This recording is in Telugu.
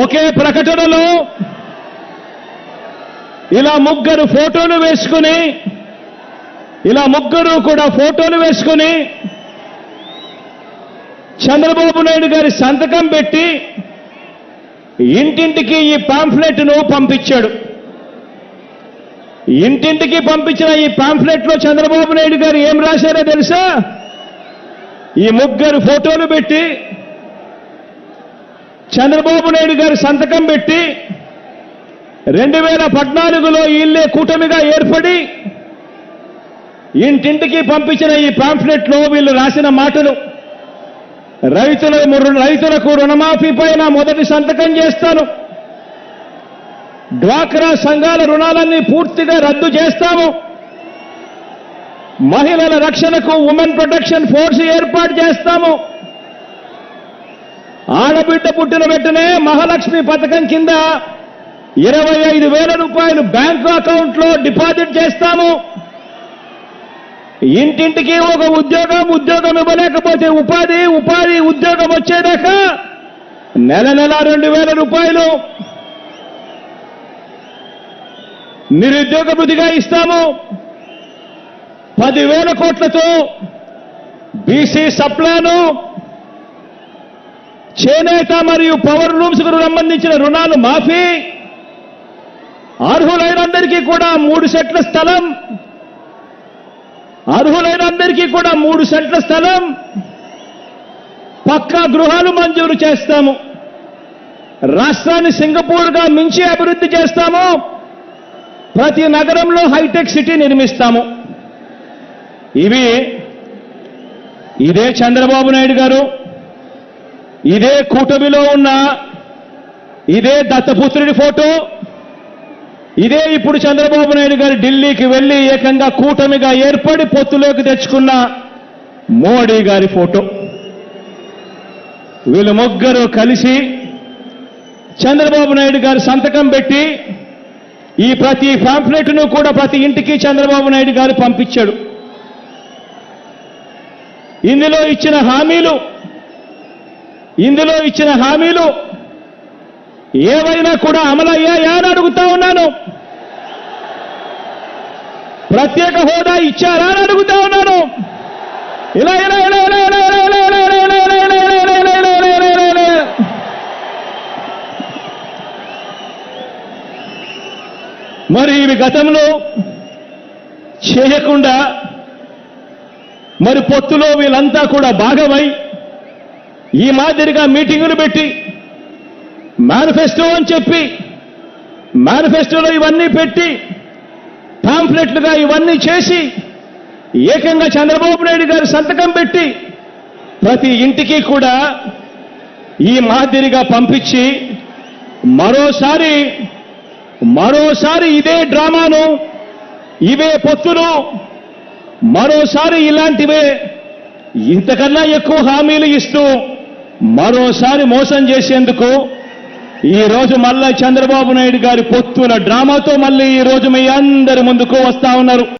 ఒకే ప్రకటనలో ఇలా ముగ్గురు ఫోటోలు వేసుకుని చంద్రబాబు నాయుడు గారి సంతకం పెట్టి ఇంటింటికి ఈ పాంఫ్లెట్ను పంపించాడు. ఇంటింటికి పంపించిన ఈ పాంఫ్లెట్లో చంద్రబాబు నాయుడు గారు ఏం రాశారో తెలుసా? ఈ ముగ్గురు ఫోటోలు పెట్టి చంద్రబాబు నాయుడు గారి సంతకం పెట్టి 2014లో వీళ్ళే కూటమిగా ఏర్పడి ఇంటింటికి పంపించిన ఈ పాంఫ్లెట్లో వీళ్ళు రాసిన మాటలు: రైతులకు రుణమాఫీ పైన మొదటి సంతకం చేస్తాను, డ్వాక్రా సంఘాల రుణాలన్నీ పూర్తిగా రద్దు చేస్తాము, మహిళల రక్షణకు ఉమెన్ ప్రొటెక్షన్ ఫోర్స్ ఏర్పాటు చేస్తాము, ఆడబిడ్డ పుట్టిన వెంటనే మహాలక్ష్మి పథకం కింద 25,000 రూపాయలు బ్యాంకు అకౌంట్లో డిపాజిట్ చేస్తాము, ఇంటింటికి ఒక ఉద్యోగం ఇవ్వలేకపోతే ఉపాధి ఉద్యోగం వచ్చేదాకా నెల 2,000 రూపాయలు నిరుద్యోగ భృతిగా ఇస్తాము, 10,000 కోట్లతో బీసీ సప్లాను, చేనేత మరియు పవర్ లూమ్స్ కు సంబంధించిన రుణాలు మాఫీ, అర్హులైనందరికీ కూడా 3 సెంట్ల స్థలం, పక్కా గృహాలు మంజూరు చేస్తాము, రాష్ట్రాన్ని సింగపూర్గా మించి అభివృద్ధి చేస్తాము, ప్రతి నగరంలో హైటెక్ సిటీ నిర్మిస్తాము. ఇదే చంద్రబాబు నాయుడు గారు, ఇదే కూటమిలో ఉన్న ఇదే దత్తపుత్రుడి ఫోటో, ఇదే ఇప్పుడు చంద్రబాబు నాయుడు గారు ఢిల్లీకి వెళ్లి ఏకంగా కూటమిగా ఏర్పడి పొత్తులోకి తెచ్చుకున్న మోడీ గారి ఫోటో. వీళ్ళు ముగ్గురు కలిసి చంద్రబాబు నాయుడు గారు సంతకం పెట్టి ఈ ప్రతి పాంఫ్లెట్ను కూడా ప్రతి ఇంటికి చంద్రబాబు నాయుడు గారు పంపించాడు. ఇందులో ఇచ్చిన హామీలు ఏవైనా కూడా అమలయ్యాయా అని అడుగుతా ఉన్నాను. ప్రత్యేక హోదా ఇచ్చారా అని అడుగుతా ఉన్నాను. మరి ఇవి గతంలో చేయకుండా మరి పొత్తులో వీళ్ళంతా కూడా భాగమై ఈ మాదిరిగా మీటింగులు పెట్టి మేనిఫెస్టో అని చెప్పి మేనిఫెస్టోలో ఇవన్నీ పెట్టి పాంఫ్లెట్లుగా ఇవన్నీ చేసి ఏకంగా చంద్రబాబు నాయుడు గారు సంతకం పెట్టి ప్రతి ఇంటికి కూడా ఈ మాదిరిగా పంపించి మరోసారి ఇదే డ్రామాను, ఇవే పొత్తులు, మరోసారి ఇలాంటివే ఇంతకన్నా ఎక్కువ హామీలు ఇస్తూ మరోసారి మోసం చేసేందుకు ఈ రోజు మళ్ళా చంద్రబాబు నాయుడు గారి పొత్తుల డ్రామాతో మళ్ళీ ఈ రోజు మీ అందరి ముందుకు వస్తా ఉన్నారు.